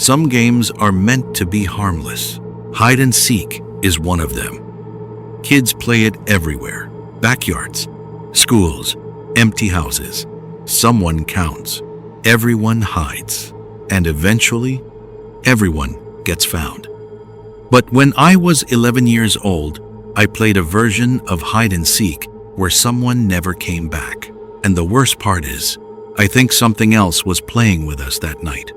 Some games are meant to be harmless. Hide and seek is one of them. Kids play it everywhere. Backyards, schools, empty houses. Someone counts. Everyone hides. And eventually, everyone gets found. But when I was 11 years old, I played a version of hide and seek where someone never came back. And the worst part is, I think something else was playing with us that night.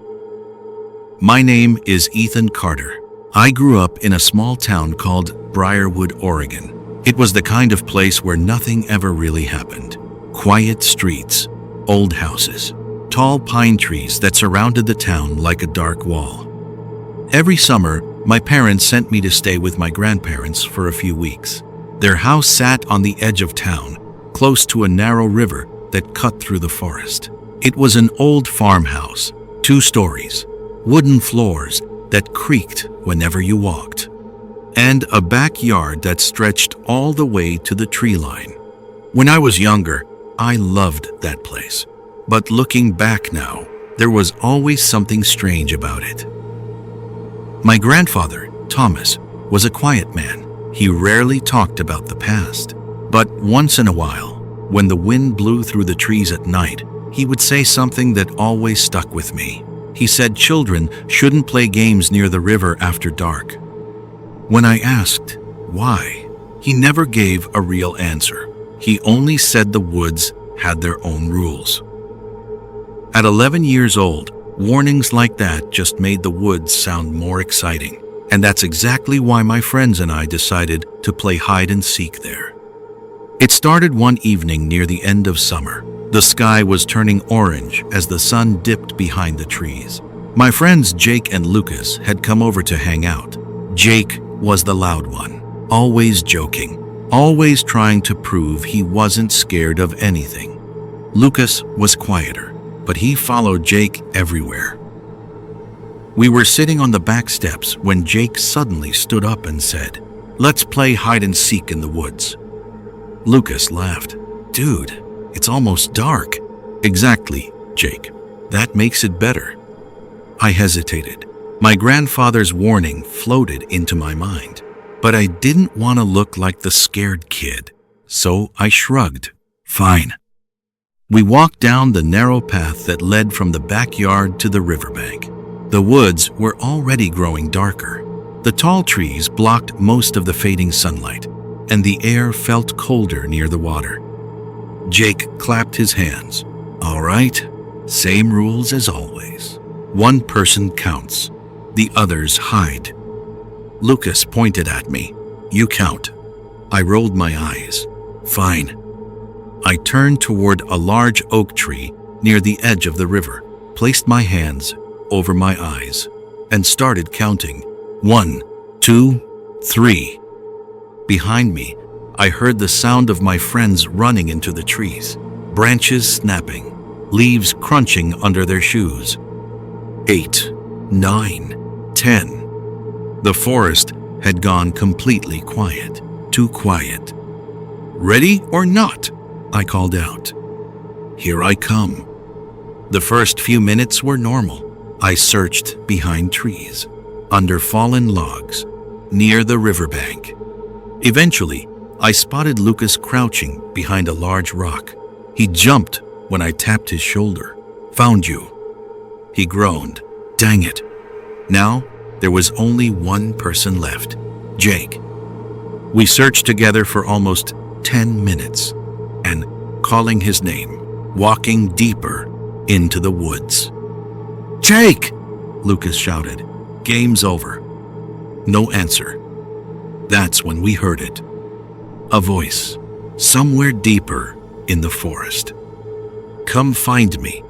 My name is Ethan Carter. I grew up in a small town called Briarwood, Oregon. It was the kind of place where nothing ever really happened. Quiet streets, old houses, tall pine trees that surrounded the town like a dark wall. Every summer, my parents sent me to stay with my grandparents for a few weeks. Their house sat on the edge of town, close to a narrow river that cut through the forest. It was an old farmhouse, 2 stories, wooden floors that creaked whenever you walked, and a backyard that stretched all the way to the tree line. When I was younger, I loved that place. But looking back now, there was always something strange about it. My grandfather, Thomas, was a quiet man. He rarely talked about the past. But once in a while, when the wind blew through the trees at night, he would say something that always stuck with me. He said children shouldn't play games near the river after dark. When I asked why, he never gave a real answer. He only said the woods had their own rules. At 11 years old, warnings like that just made the woods sound more exciting. And that's exactly why my friends and I decided to play hide and seek there. It started one evening near the end of summer. The sky was turning orange as the sun dipped behind the trees. My friends Jake and Lucas had come over to hang out. Jake was the loud one, always joking, always trying to prove he wasn't scared of anything. Lucas was quieter, but he followed Jake everywhere. We were sitting on the back steps when Jake suddenly stood up and said, "Let's play hide and seek in the woods." Lucas laughed. "Dude, it's almost dark." "Exactly, Jake. That makes it better." I hesitated. My grandfather's warning floated into my mind, but I didn't want to look like the scared kid, so I shrugged. "Fine." We walked down the narrow path that led from the backyard to the riverbank. The woods were already growing darker. The tall trees blocked most of the fading sunlight, and the air felt colder near the water. Jake clapped his hands. "All right, same rules as always. One person counts. The others hide." Lucas pointed at me. "You count." I rolled my eyes. "Fine." I turned toward a large oak tree near the edge of the river, placed my hands over my eyes, and started counting. 1, 2, 3. Behind me, I heard the sound of my friends running into the trees, branches snapping, leaves crunching under their shoes. 8, 9, 10. The forest had gone completely quiet, too quiet. "Ready or not?" I called out. "Here I come." The first few minutes were normal. I searched behind trees, under fallen logs, near the riverbank. Eventually, I spotted Lucas crouching behind a large rock. He jumped when I tapped his shoulder. "Found you." He groaned. "Dang it." Now, there was only one person left, Jake. We searched together for almost 10 minutes, and calling his name, walking deeper into the woods. "Jake!" Lucas shouted. "Game's over." No answer. That's when we heard it. A voice, somewhere deeper in the forest. "Come find me."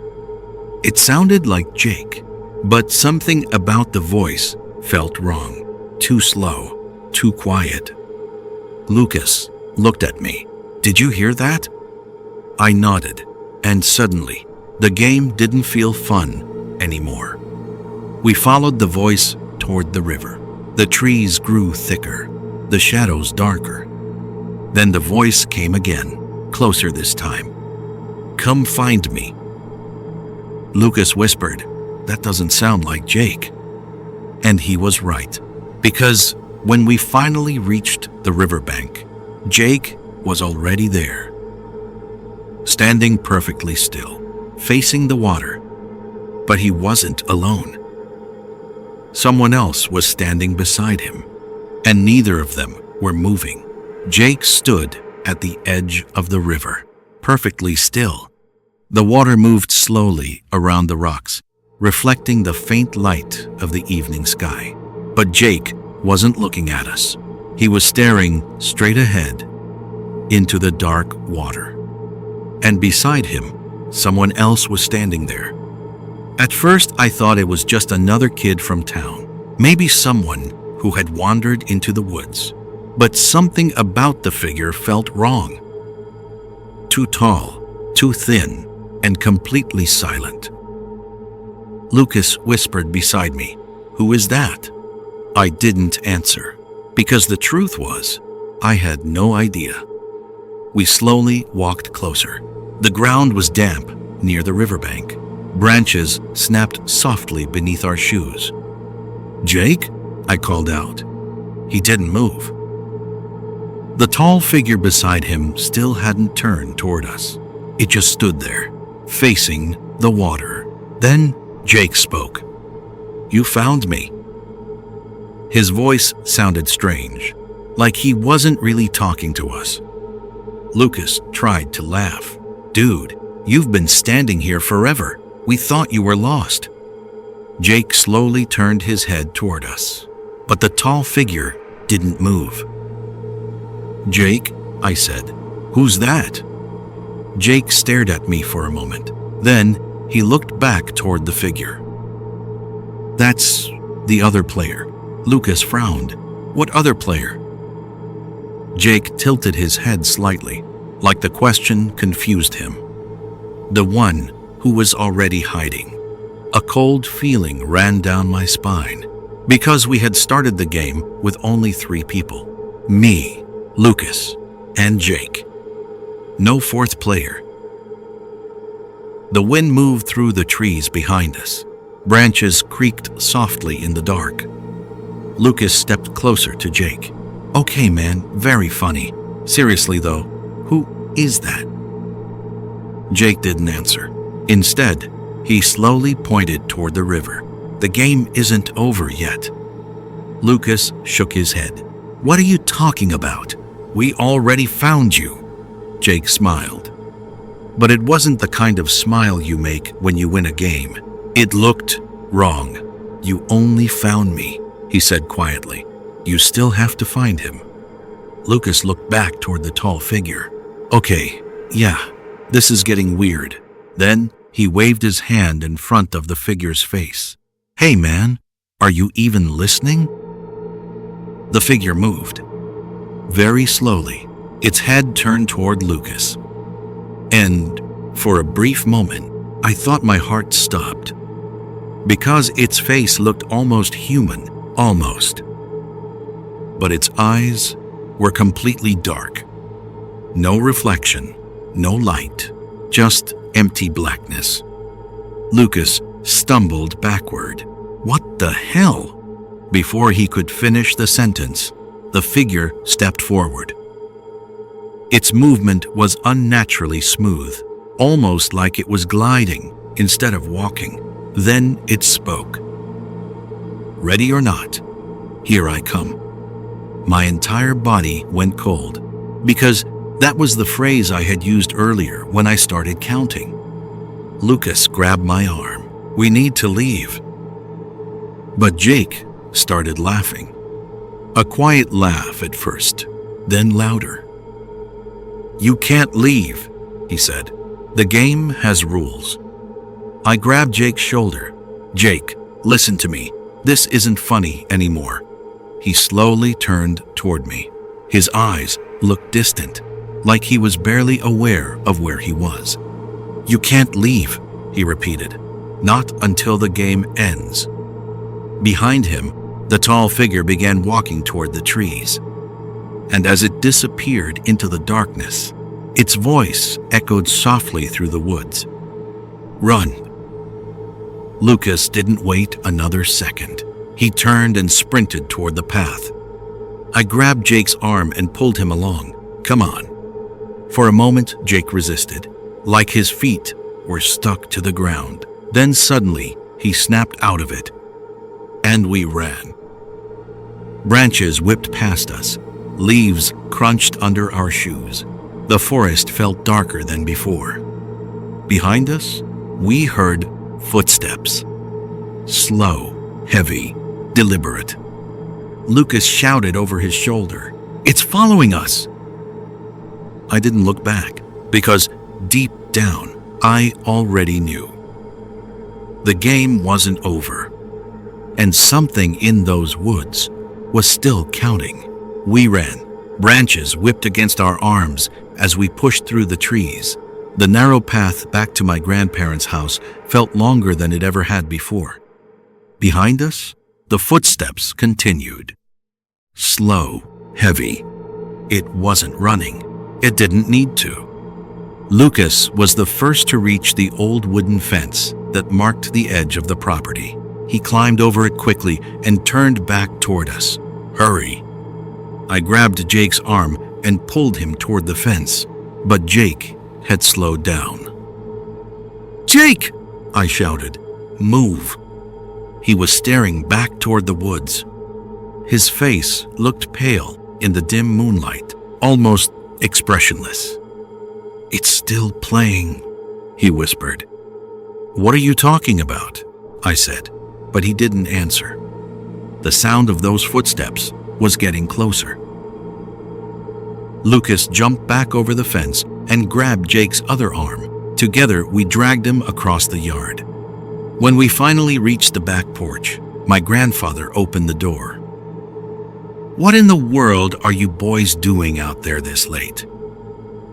It sounded like Jake, but something about the voice felt wrong. Too slow, too quiet. Lucas looked at me. "Did you hear that?" I nodded, and suddenly, the game didn't feel fun anymore. We followed the voice toward the river. The trees grew thicker, the shadows darker. Then the voice came again, closer this time. "Come find me." Lucas whispered, "That doesn't sound like Jake." And he was right, because when we finally reached the riverbank, Jake was already there, standing perfectly still, facing the water. But he wasn't alone. Someone else was standing beside him, and neither of them were moving. Jake stood at the edge of the river, perfectly still. The water moved slowly around the rocks, reflecting the faint light of the evening sky. But Jake wasn't looking at us. He was staring straight ahead into the dark water. And beside him, someone else was standing there. At first, I thought it was just another kid from town, maybe someone who had wandered into the woods. But something about the figure felt wrong. Too tall, too thin, and completely silent. Lucas whispered beside me, "Who is that?" I didn't answer, because the truth was, I had no idea. We slowly walked closer. The ground was damp near the riverbank. Branches snapped softly beneath our shoes. "Jake?" I called out. He didn't move. The tall figure beside him still hadn't turned toward us. It just stood there, facing the water. Then Jake spoke. "You found me." His voice sounded strange, like he wasn't really talking to us. Lucas tried to laugh. "Dude, you've been standing here forever. We thought you were lost." Jake slowly turned his head toward us, but the tall figure didn't move. "Jake," I said, "who's that?" Jake stared at me for a moment. Then he looked back toward the figure. "That's the other player." Lucas frowned. "What other player?" Jake tilted his head slightly, like the question confused him. "The one who was already hiding." A cold feeling ran down my spine, because we had started the game with only 3 people. Me, Lucas, and Jake. No fourth player. The wind moved through the trees behind us. Branches creaked softly in the dark. Lucas stepped closer to Jake. "Okay, man, very funny. Seriously though, who is that?" Jake didn't answer. Instead, he slowly pointed toward the river. "The game isn't over yet." Lucas shook his head. "What are you talking about? We already found you." Jake smiled. But it wasn't the kind of smile you make when you win a game. It looked wrong. "You only found me," he said quietly. "You still have to find him." Lucas looked back toward the tall figure. "Okay, yeah, this is getting weird." Then he waved his hand in front of the figure's face. "Hey man, are you even listening?" The figure moved. Very slowly, its head turned toward Lucas. And for a brief moment, I thought my heart stopped. Because its face looked almost human, almost. But its eyes were completely dark. No reflection, no light, just empty blackness. Lucas stumbled backward. "What the hell?" Before he could finish the sentence, the figure stepped forward. Its movement was unnaturally smooth, almost like it was gliding instead of walking. Then it spoke. "Ready or not, here I come." My entire body went cold, because that was the phrase I had used earlier when I started counting. Lucas grabbed my arm. "We need to leave." But Jake started laughing. A quiet laugh at first, then louder. "You can't leave," he said. "The game has rules." I grabbed Jake's shoulder. "Jake, listen to me. This isn't funny anymore." He slowly turned toward me. His eyes looked distant, like he was barely aware of where he was. "You can't leave," he repeated. "Not until the game ends." Behind him, the tall figure began walking toward the trees. And as it disappeared into the darkness, its voice echoed softly through the woods. "Run." Lucas didn't wait another second. He turned and sprinted toward the path. I grabbed Jake's arm and pulled him along. "Come on." For a moment, Jake resisted, like his feet were stuck to the ground. Then suddenly, he snapped out of it, and we ran. Branches whipped past us. Leaves crunched under our shoes. The forest felt darker than before. Behind us, we heard footsteps. Slow, heavy, deliberate. Lucas shouted over his shoulder, "It's following us!" I didn't look back, because deep down, I already knew. The game wasn't over, and something in those woods was still counting. We ran. Branches whipped against our arms as we pushed through the trees. The narrow path back to my grandparents' house felt longer than it ever had before. Behind us, the footsteps continued. Slow, heavy. It wasn't running. It didn't need to. Lucas was the first to reach the old wooden fence that marked the edge of the property. He climbed over it quickly and turned back toward us. "Hurry." I grabbed Jake's arm and pulled him toward the fence, but Jake had slowed down. "Jake!" I shouted. "Move." He was staring back toward the woods. His face looked pale in the dim moonlight, almost expressionless. "It's still playing," he whispered. "What are you talking about?" I said, but he didn't answer. The sound of those footsteps was getting closer. Lucas jumped back over the fence and grabbed Jake's other arm. Together, we dragged him across the yard. When we finally reached the back porch, my grandfather opened the door. "What in the world are you boys doing out there this late?"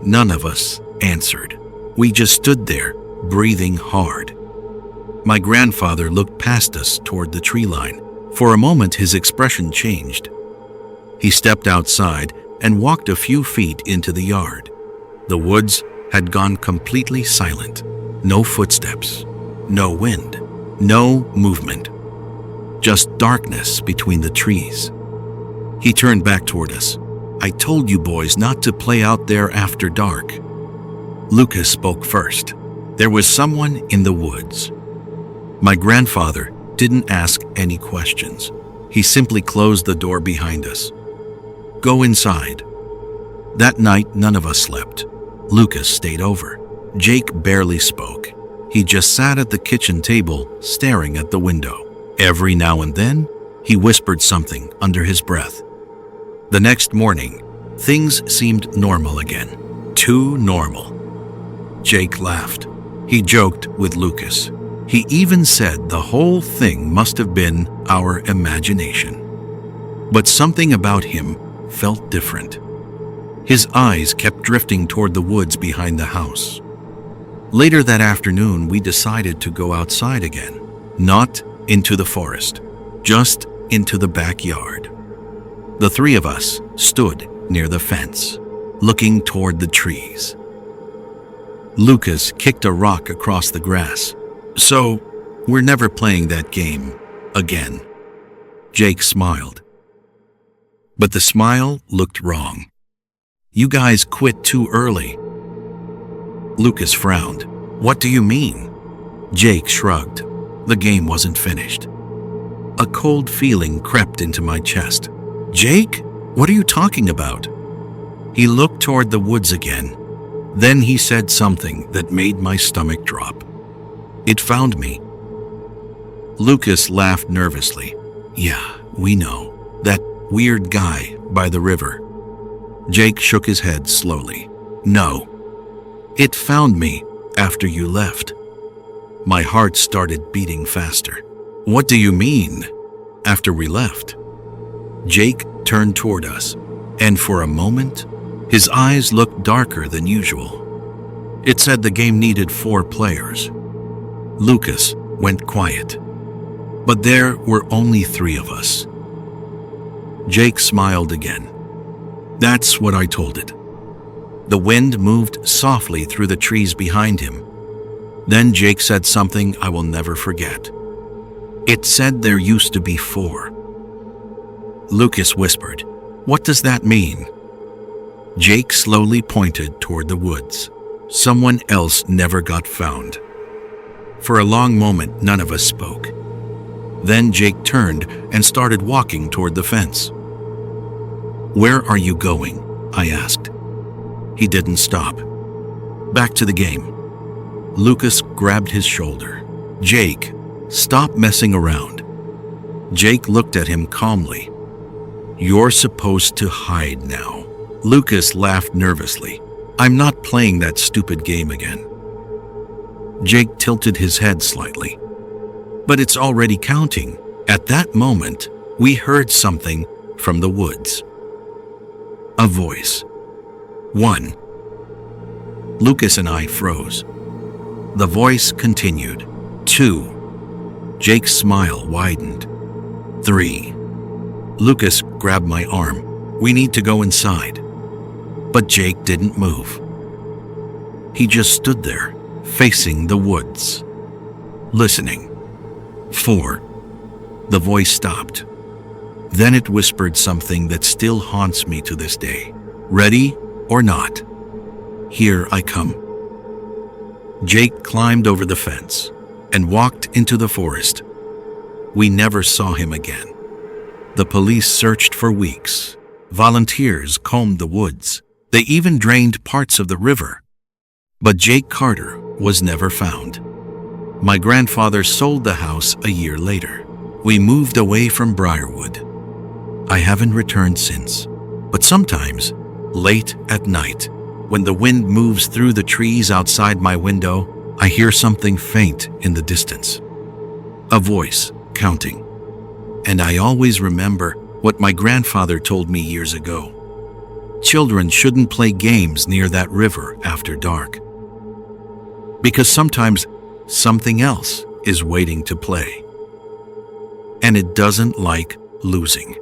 None of us answered. We just stood there, breathing hard. My grandfather looked past us toward the tree line. For a moment, his expression changed. He stepped outside and walked a few feet into the yard. The woods had gone completely silent. No footsteps, no wind, no movement. Just darkness between the trees. He turned back toward us. "I told you boys not to play out there after dark." Lucas spoke first. There was someone in the woods. My grandfather didn't ask any questions. He simply closed the door behind us. "Go inside." That night, none of us slept. Lucas stayed over. Jake barely spoke. He just sat at the kitchen table, staring at the window. Every now and then, he whispered something under his breath. The next morning, things seemed normal again. Too normal. Jake laughed. He joked with Lucas. He even said the whole thing must have been our imagination. But something about him felt different. His eyes kept drifting toward the woods behind the house. Later that afternoon, we decided to go outside again. Not into the forest, just into the backyard. The three of us stood near the fence, looking toward the trees. Lucas kicked a rock across the grass. "So, we're never playing that game again." Jake smiled. But the smile looked wrong. "You guys quit too early." Lucas frowned. "What do you mean?" Jake shrugged. The game wasn't finished. A cold feeling crept into my chest. "Jake, what are you talking about?" He looked toward the woods again. Then he said something that made my stomach drop. "It found me." Lucas laughed nervously. "Yeah, we know. That weird guy by the river." Jake shook his head slowly. "No. It found me after you left." My heart started beating faster. "What do you mean, after we left?" Jake turned toward us, and for a moment, his eyes looked darker than usual. It said the game needed 4 players. Lucas went quiet, but there were only 3 of us. Jake smiled again. "That's what I told it." The wind moved softly through the trees behind him. Then Jake said something I will never forget. It said there used to be 4. Lucas whispered, "What does that mean?" Jake slowly pointed toward the woods. Someone else never got found. For a long moment, none of us spoke. Then Jake turned and started walking toward the fence. "Where are you going?" I asked. He didn't stop. "Back to the game." Lucas grabbed his shoulder. "Jake, stop messing around." Jake looked at him calmly. "You're supposed to hide now." Lucas laughed nervously. "I'm not playing that stupid game again." Jake tilted his head slightly. "But it's already counting." At that moment, we heard something from the woods. A voice. 1. Lucas and I froze. The voice continued. 2. Jake's smile widened. 3. Lucas grabbed my arm. "We need to go inside." But Jake didn't move. He just stood there, facing the woods, listening. 4. The voice stopped. Then it whispered something that still haunts me to this day. "Ready or not? Here I come." Jake climbed over the fence and walked into the forest. We never saw him again. The police searched for weeks. Volunteers combed the woods. They even drained parts of the river. But Jake Carter was never found. My grandfather sold the house a year later. We moved away from Briarwood. I haven't returned since. But sometimes, late at night, when the wind moves through the trees outside my window, I hear something faint in the distance. A voice counting. And I always remember what my grandfather told me years ago. Children shouldn't play games near that river after dark. Because sometimes something else is waiting to play. And it doesn't like losing.